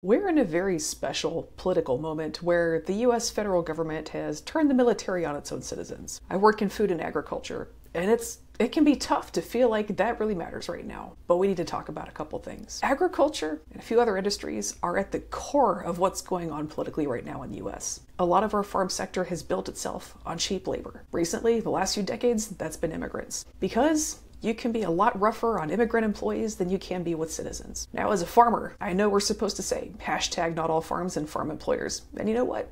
We're in a very special political moment where the US federal government has turned the military on its own citizens. I work in food and agriculture, and it can be tough to feel like that really matters right now. But we need to talk about a couple things. Agriculture and a few other industries are at the core of what's going on politically right now in the US. A lot of our farm sector has built itself on cheap labor. Recently, the last few decades, that's been immigrants. Because you can be a lot rougher on immigrant employees than you can be with citizens. Now, as a farmer, I know we're supposed to say, hashtag not all farms and farm employers. And you know what?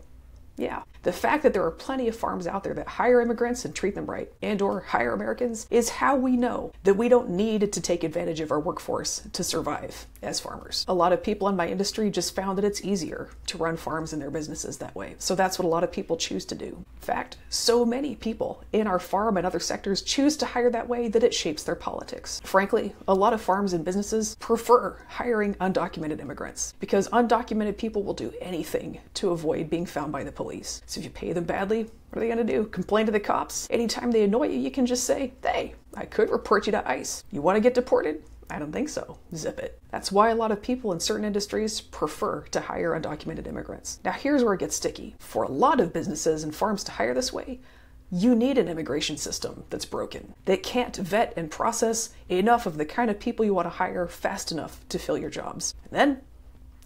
Yeah. The fact that there are plenty of farms out there that hire immigrants and treat them right, and or hire Americans, is how we know that we don't need to take advantage of our workforce to survive as farmers. A lot of people in my industry just found that it's easier to run farms and their businesses that way. So that's what a lot of people choose to do. In fact, so many people in our farm and other sectors choose to hire that way that it shapes their politics. Frankly, a lot of farms and businesses prefer hiring undocumented immigrants because undocumented people will do anything to avoid being found by the police. So if you pay them badly, what are they going to do? Complain to the cops? Anytime they annoy you, you can just say, hey, I could report you to ICE. You want to get deported? I don't think so. Zip it. That's why a lot of people in certain industries prefer to hire undocumented immigrants. Now here's where it gets sticky. For a lot of businesses and farms to hire this way, you need an immigration system that's broken, that can't vet and process enough of the kind of people you want to hire fast enough to fill your jobs. And then,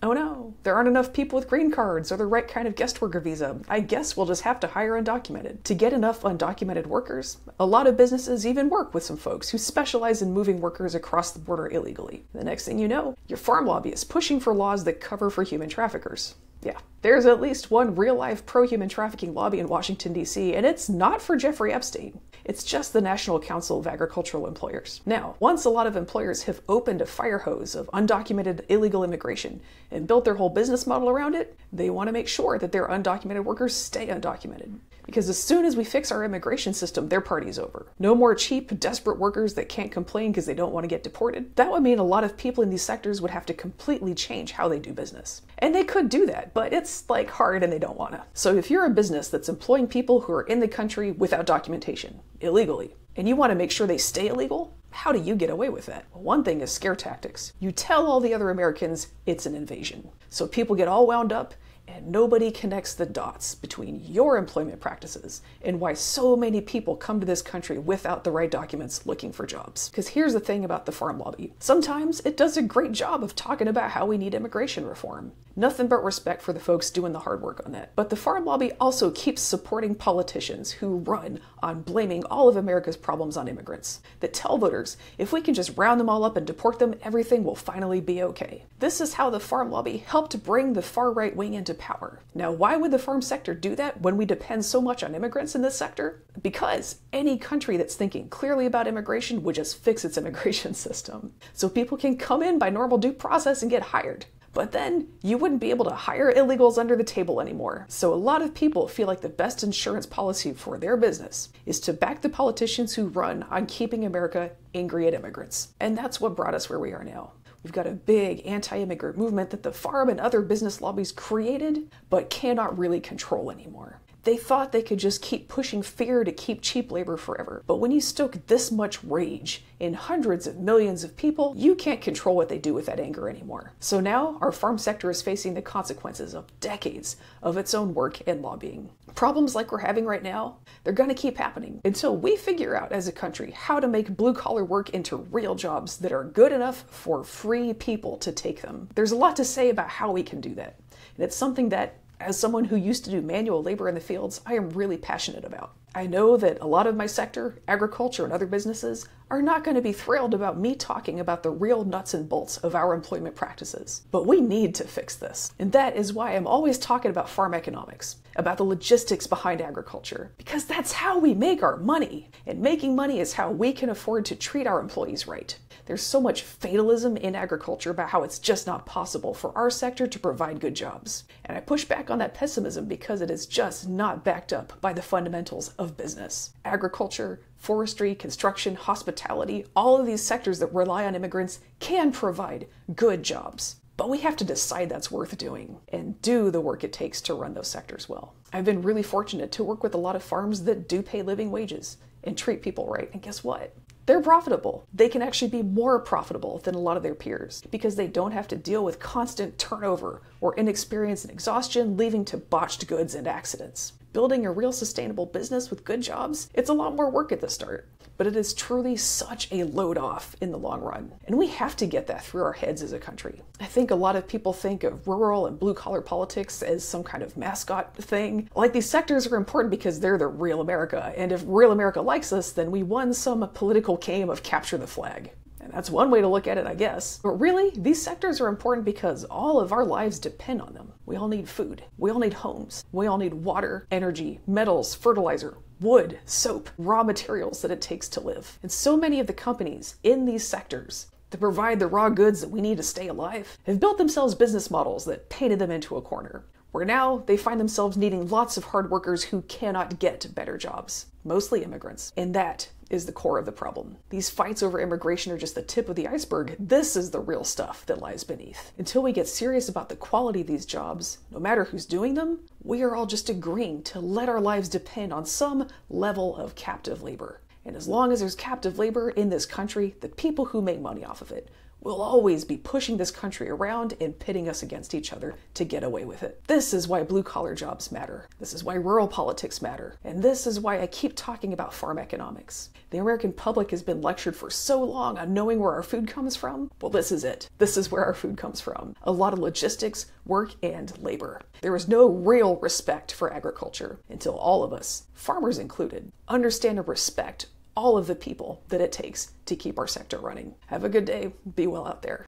oh no, there aren't enough people with green cards or the right kind of guest worker visa. I guess we'll just have to hire undocumented. To get enough undocumented workers, a lot of businesses even work with some folks who specialize in moving workers across the border illegally. The next thing you know, your farm lobby is pushing for laws that cover for human traffickers. Yeah, there's at least one real-life pro-human trafficking lobby in Washington, D.C., and it's not for Jeffrey Epstein. It's just the National Council of Agricultural Employers. Now, once a lot of employers have opened a fire hose of undocumented illegal immigration and built their whole business model around it, they want to make sure that their undocumented workers stay undocumented. Because as soon as we fix our immigration system, their party's over. No more cheap, desperate workers that can't complain because they don't want to get deported. That would mean a lot of people in these sectors would have to completely change how they do business. And they could do that, but it's like hard and they don't want to. So if you're a business that's employing people who are in the country without documentation, illegally, and you want to make sure they stay illegal, how do you get away with that? Well, one thing is scare tactics. You tell all the other Americans it's an invasion. So people get all wound up and nobody connects the dots between your employment practices and why so many people come to this country without the right documents looking for jobs. Because here's the thing about the farm lobby. Sometimes it does a great job of talking about how we need immigration reform. Nothing but respect for the folks doing the hard work on that. But the farm lobby also keeps supporting politicians who run on blaming all of America's problems on immigrants. That tell voters, if we can just round them all up and deport them, everything will finally be okay. This is how the farm lobby helped bring the far right wing into power. Now, why would the farm sector do that when we depend so much on immigrants in this sector? Because any country that's thinking clearly about immigration would just fix its immigration system. So people can come in by normal due process and get hired. But then you wouldn't be able to hire illegals under the table anymore. So a lot of people feel like the best insurance policy for their business is to back the politicians who run on keeping America angry at immigrants. And that's what brought us where we are now. We've got a big anti-immigrant movement that the farm and other business lobbies created, but cannot really control anymore. They thought they could just keep pushing fear to keep cheap labor forever. But when you stoke this much rage in hundreds of millions of people, you can't control what they do with that anger anymore. So now our farm sector is facing the consequences of decades of its own work and lobbying. Problems like we're having right now, they're going to keep happening until we figure out as a country how to make blue-collar work into real jobs that are good enough for free people to take them. There's a lot to say about how we can do that. And it's something that, as someone who used to do manual labor in the fields, I am really passionate about. I know that a lot of my sector, agriculture and other businesses, are not going to be thrilled about me talking about the real nuts and bolts of our employment practices. But we need to fix this. And that is why I'm always talking about farm economics, about the logistics behind agriculture, because that's how we make our money. And making money is how we can afford to treat our employees right. There's so much fatalism in agriculture about how it's just not possible for our sector to provide good jobs. And I push back on that pessimism because it is just not backed up by the fundamentals of business. Agriculture, forestry, construction, hospitality, all of these sectors that rely on immigrants can provide good jobs. But we have to decide that's worth doing and do the work it takes to run those sectors well. I've been really fortunate to work with a lot of farms that do pay living wages and treat people right. And guess what? they're profitable. They can actually be more profitable than a lot of their peers because they don't have to deal with constant turnover or inexperience and exhaustion, leading to botched goods and accidents. Building a real sustainable business with good jobs, it's a lot more work at the start, but it is truly such a load off in the long run. And we have to get that through our heads as a country. I think a lot of people think of rural and blue collar politics as some kind of mascot thing. Like these sectors are important because they're the real America, and if real America likes us, then we won some political game of capture the flag. And that's one way to look at it, I guess. But really, these sectors are important because all of our lives depend on them. We all need food. We all need homes. We all need water, energy, metals, fertilizer, wood, soap, raw materials that it takes to live. And so many of the companies in these sectors that provide the raw goods that we need to stay alive have built themselves business models that painted them into a corner, where now they find themselves needing lots of hard workers who cannot get better jobs, mostly immigrants. And that is the core of the problem. These fights over immigration are just the tip of the iceberg. This is the real stuff that lies beneath. Until we get serious about the quality of these jobs, no matter who's doing them, we are all just agreeing to let our lives depend on some level of captive labor. And as long as there's captive labor in this country, the people who make money off of it will always be pushing this country around and pitting us against each other to get away with it. This is why blue-collar jobs matter. This is why rural politics matter. And this is why I keep talking about farm economics. The American public has been lectured for so long on knowing where our food comes from. Well, this is it. This is where our food comes from. A lot of logistics, work, and labor. There is no real respect for agriculture until all of us, farmers included, understand and respect all of the people that it takes to keep our sector running. Have a good day. Be well out there.